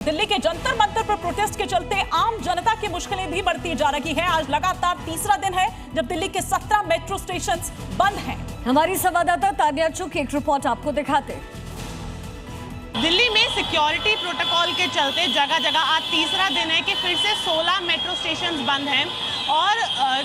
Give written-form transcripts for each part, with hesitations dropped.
दिल्ली के जंतर मंतर पर प्रोटेस्ट के चलते आम जनता की मुश्किलें भी बढ़ती जा रही है। आज लगातार तीसरा दिन है जब दिल्ली के 17 मेट्रो स्टेशन बंद हैं। हमारी संवाददाता तानिया चुक एक रिपोर्ट आपको दिखाते। दिल्ली में सिक्योरिटी प्रोटोकॉल के चलते जगह जगह आज तीसरा दिन है कि फिर से 16 मेट्रो स्टेशन बंद हैं और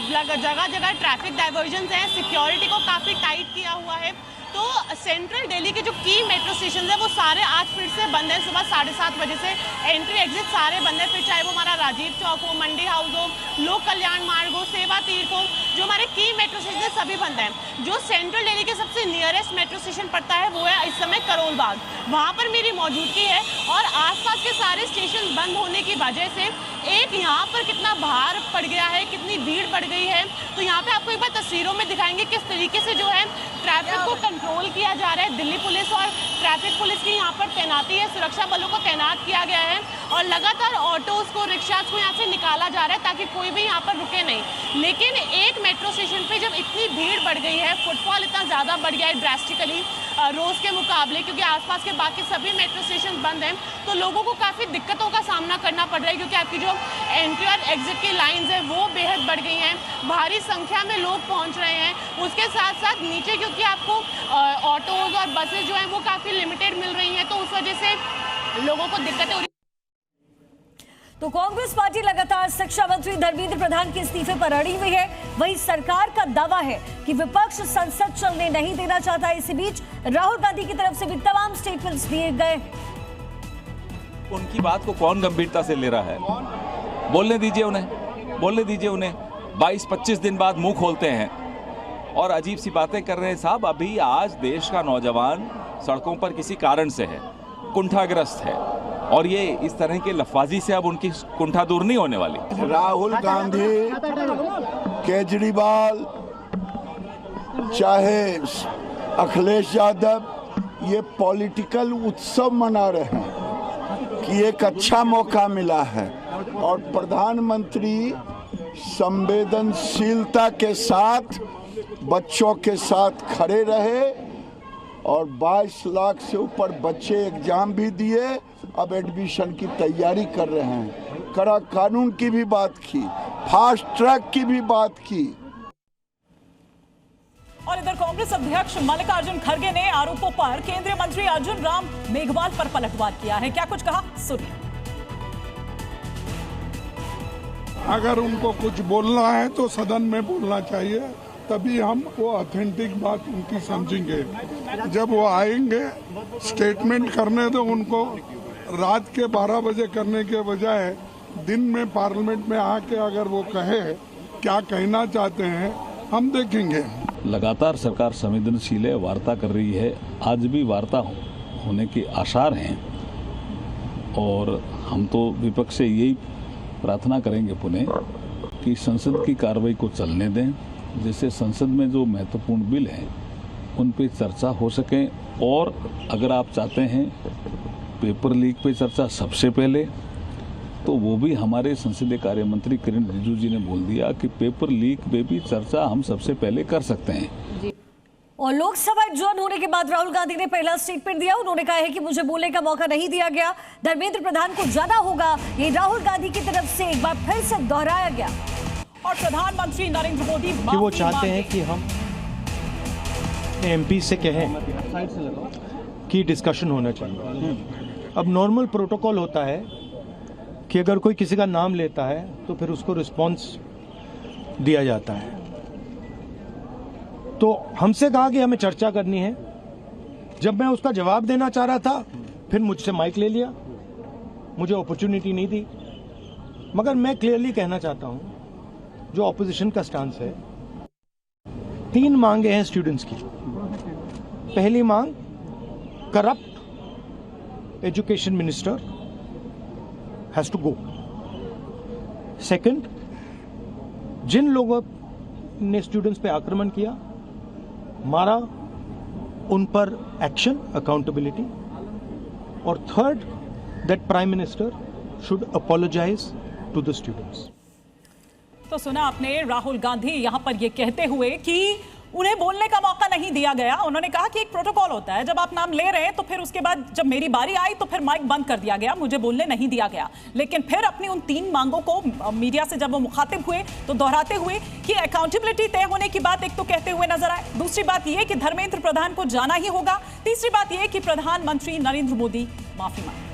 जगह जगह ट्रैफिक डाइवर्जन हैं। सिक्योरिटी को काफ़ी टाइट किया हुआ है। तो सेंट्रल दिल्ली के जो की मेट्रो स्टेशन है वो सारे आज फिर से बंद हैं। सुबह 7:30 बजे से एंट्री एग्जिट सारे बंद हैं। फिर चाहे वो हमारा राजीव चौक हो, मंडी हाउस हो, लोक कल्याण मार्ग हो, सेवा तीर्थ हो, जो हमारे की मेट्रो स्टेशन है सभी बंद हैं। जो सेंट्रल दिल्ली के सबसे नियरेस्ट मेट्रो स्टेशन पड़ता है वो है इस समय करोल बाग। वहाँ पर मेरी मौजूदगी है और आसपास के सारे स्टेशन बंद होने की वजह से एक यहाँ पर कितना भार पड़ गया है, कितनी भीड़ बढ़ गई है। तो यहाँ पे आपको एक बार तस्वीरों में दिखाएंगे किस तरीके से जो है ट्रैफिक को कंट्रोल किया जा रहा है। दिल्ली पुलिस और ट्रैफिक पुलिस की यहाँ पर तैनाती है, सुरक्षा बलों को तैनात किया गया है और लगातार ऑटोज को, रिक्शास को यहाँ से निकाला जा रहा है ताकि कोई भी यहाँ पर रुके नहीं। लेकिन एक मेट्रो स्टेशन पे जब इतनी भीड़ बढ़ गई है, फुटफॉल इतना ज़्यादा बढ़ गया है ड्रास्टिकली रोज़ के मुकाबले, क्योंकि आसपास के बाकी सभी मेट्रो स्टेशन बंद हैं, तो लोगों को काफ़ी दिक्कतों का सामना करना पड़ रहा है। क्योंकि आपकी जो एंट्री और एग्जिट की लाइंस है वो बेहद बढ़ गई हैं, भारी संख्या में लोग पहुंच रहे हैं। उसके साथ साथ नीचे क्योंकि आपको ऑटोज और बसेज जो हैं वो काफ़ी लिमिटेड मिल रही हैं, तो उस वजह से लोगों को दिक्कतें हो रही। तो कांग्रेस पार्टी लगातार शिक्षा मंत्री धर्मेंद्र प्रधान के इस्तीफे पर अड़ी हुई है। वहीं सरकार का दावा है कि विपक्ष संसद चलने नहीं देना चाहता। इसी बीच राहुल गांधी की तरफ से भी तमाम स्टेटमेंट्स दिए गए। उनकी बात को कौन गंभीरता से ले रहा है? बोलने दीजिए उन्हें। 22-25 दिन बाद मुंह खोलते हैं और अजीब सी बातें कर रहे हैं। साहब, अभी आज देश का नौजवान सड़कों पर किसी कारण से है, कुंठाग्रस्त है, और ये इस तरह के लफाजी से अब उनकी कुंठा दूर नहीं होने वाली। राहुल गांधी, केजरीवाल, चाहे अखिलेश यादव, ये पॉलिटिकल उत्सव मना रहे हैं कि एक अच्छा मौका मिला है और प्रधानमंत्री संवेदनशीलता के साथ बच्चों के साथ खड़े रहे और 22 लाख से ऊपर बच्चे एग्जाम भी दिए, अब एडमिशन की तैयारी कर रहे हैं। कड़ा कानून की भी बात की, फास्ट ट्रैक की भी बात की। और इधर कांग्रेस अध्यक्ष मल्लिकार्जुन खड़गे ने आरोपों पर केंद्रीय मंत्री अर्जुन राम मेघवाल पर पलटवार किया है। क्या कुछ कहा, सुनिए। अगर उनको कुछ बोलना है तो सदन में बोलना चाहिए, तभी हम वो ऑथेंटिक बात उनकी समझेंगे। जब वो आएंगे स्टेटमेंट करने तो उनको रात के 12 बजे करने के बजाय दिन में पार्लियामेंट में आके अगर वो कहे क्या कहना चाहते हैं, हम देखेंगे। लगातार सरकार संवेदनशील है, वार्ता कर रही है। आज भी वार्ता होने के आसार हैं और हम तो विपक्ष से यही प्रार्थना करेंगे पुनः कि संसद की कार्रवाई को चलने दें, जिससे संसद में जो महत्वपूर्ण बिल हैं उन पे चर्चा हो सके। और अगर आप चाहते हैं पेपर लीक पे चर्चा सबसे पहले, तो वो भी हमारे संसदीय कार्य मंत्री किरण रिजिजू जी ने बोल दिया कि पेपर लीक पे भी चर्चा हम सबसे पहले कर सकते हैं। और लोकसभा एडजॉर्न होने के बाद राहुल गांधी ने पहला स्टेटमेंट दिया। उन्होंने कहा है कि मुझे बोलने का मौका नहीं दिया गया, धर्मेंद्र प्रधान को जाना होगा। ये राहुल गांधी की तरफ से एक बार फिर से दोहराया गया। और प्रधानमंत्री नरेंद्र मोदी कि वो चाहते हैं कि हम एमपी से कहें कि डिस्कशन होना चाहिए। अब नॉर्मल प्रोटोकॉल होता है कि अगर कोई किसी का नाम लेता है तो फिर उसको रिस्पांस दिया जाता है। तो हमसे कहा कि हमें चर्चा करनी है। जब मैं उसका जवाब देना चाह रहा था, फिर मुझसे माइक ले लिया, मुझे अपॉर्चुनिटी नहीं दी। मगर मैं क्लियरली कहना चाहता हूं, जो ऑपोजिशन का स्टांस है, 3 मांगे हैं स्टूडेंट्स की। पहली मांग, corrupt education minister has to go. Second, जिन लोगों ने स्टूडेंट्स पे आक्रमण किया, मारा, उन पर एक्शन, अकाउंटेबिलिटी। और third, that prime minister should apologize to the students. तो सुना आपने राहुल गांधी यहां पर यह कहते हुए कि उन्हें बोलने का मौका नहीं दिया गया। उन्होंने कहा कि एक प्रोटोकॉल होता है, जब आप नाम ले रहे हैं तो फिर उसके बाद जब मेरी बारी आई तो फिर माइक बंद कर दिया गया, मुझे बोलने नहीं दिया गया। लेकिन फिर अपनी उन 3 मांगों को मीडिया से जब वो मुखातिब हुए तो दोहराते हुए कि अकाउंटेबिलिटी तय होने की बात एक तो कहते हुए नजर आए, दूसरी बात यह कि धर्मेंद्र प्रधान को जाना ही होगा, तीसरी बात यह कि प्रधानमंत्री नरेंद्र मोदी माफी मांगे।